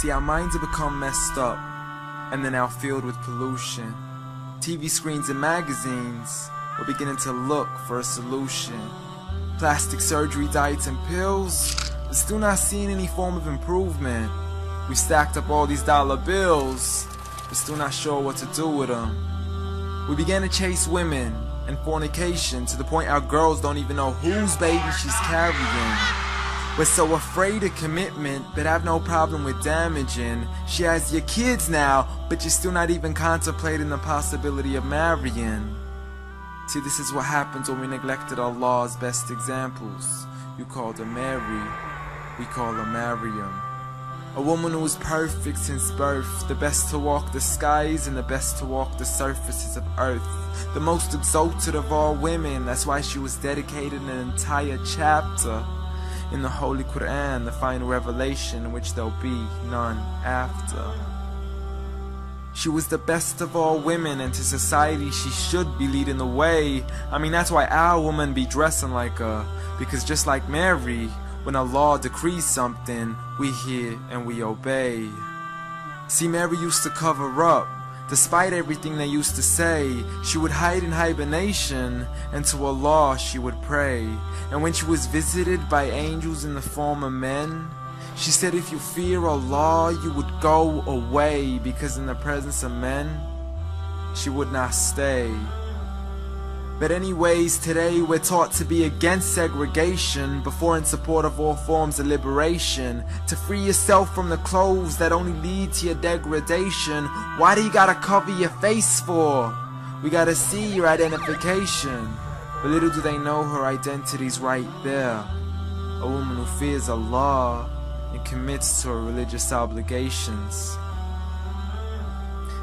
See, our minds have become messed up, and they're now filled with pollution. TV screens and magazines, we're beginning to look for a solution. Plastic surgery, diets and pills, but still not seeing any form of improvement. We stacked up all these dollar bills, but still not sure what to do with them. We began to chase women and fornication to the point our girls don't even know whose baby she's carrying. We're so afraid of commitment, but have no problem with damaging. She has your kids now, but you're still not even contemplating the possibility of marrying. See, this is what happens when we neglected Allah's best examples. You called her Mary, we call her Maryam. A woman who was perfect since birth, the best to walk the skies and the best to walk the surfaces of earth. The most exalted of all women, that's why she was dedicated an entire chapter in the Holy Quran, the final revelation in which there'll be none after. She was the best of all women, and to society she should be leading the way. I mean, that's why our women be dressing like her, because just like Mary, when Allah decrees something, we hear and we obey. See, Mary used to cover up. Despite everything they used to say, she would hide in hibernation, and to Allah she would pray. And when she was visited by angels in the form of men, she said, if you fear Allah, you would go away, because in the presence of men, she would not stay. But anyways, today we're taught to be against segregation, before in support of all forms of liberation. To free yourself from the clothes that only lead to your degradation. Why do you gotta cover your face for? We gotta see your identification. But little do they know her identity's right there. A woman who fears Allah and commits to her religious obligations.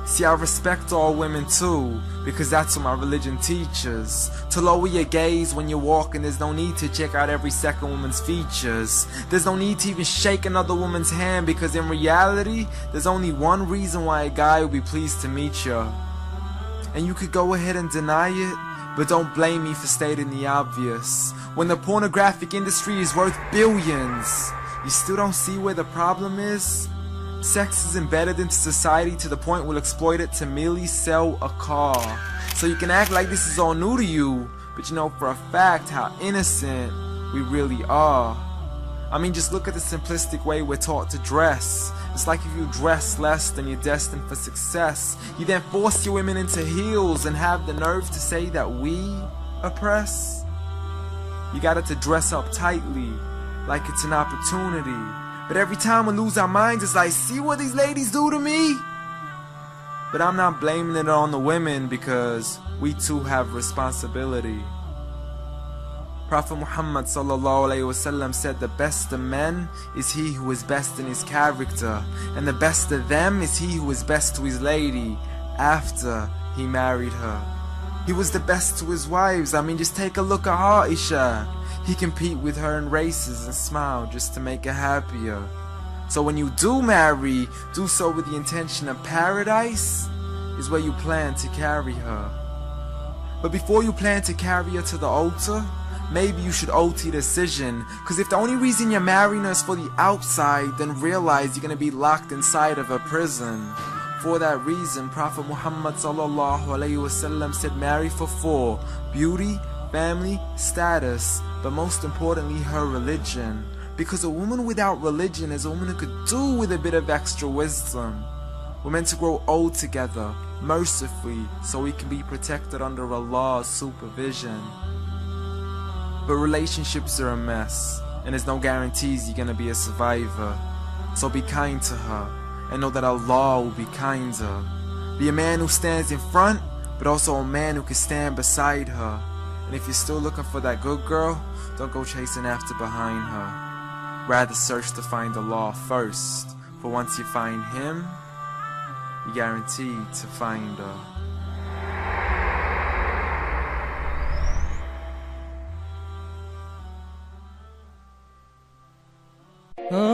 See, I respect all women too, because that's what my religion teaches. To lower your gaze when you're walking, there's no need to check out every second woman's features. There's no need to even shake another woman's hand, because in reality, there's only one reason why a guy would be pleased to meet you. And you could go ahead and deny it, but don't blame me for stating the obvious. When the pornographic industry is worth billions, you still don't see where the problem is? Sex is embedded into society to the point we'll exploit it to merely sell a car. So you can act like this is all new to you, but you know for a fact how innocent we really are. I mean, just look at the simplistic way we're taught to dress. It's like if you dress less, then you're destined for success. You then force your women into heels and have the nerve to say that we oppress. You got it to dress up tightly, like it's an opportunity. But every time we lose our minds, it's like, see what these ladies do to me? But I'm not blaming it on the women, because we too have responsibility. Prophet Muhammad ﷺ said, the best of men is he who is best in his character, and the best of them is he who is best to his lady after he married her. He was the best to his wives. I mean, just take a look at Aisha. He compete with her in races and smile just to make her happier. So when you do marry, do so with the intention of paradise is where you plan to carry her. But before you plan to carry her to the altar, maybe you should alter your decision. Cause if the only reason you're marrying her is for the outside, then realize you're gonna be locked inside of a prison. For that reason, Prophet Muhammad ﷺ said, marry for 4: beauty, family, status, but most importantly, her religion. Because a woman without religion is a woman who could do with a bit of extra wisdom. We're meant to grow old together, mercifully, so we can be protected under Allah's supervision. But relationships are a mess, and there's no guarantees you're gonna be a survivor. So be kind to her, and know that Allah will be kinder. Be a man who stands in front, but also a man who can stand beside her. And if you're still looking for that good girl, don't go chasing after behind her. Rather search to find Allah first, for once you find Him, you're guaranteed to find her. Oh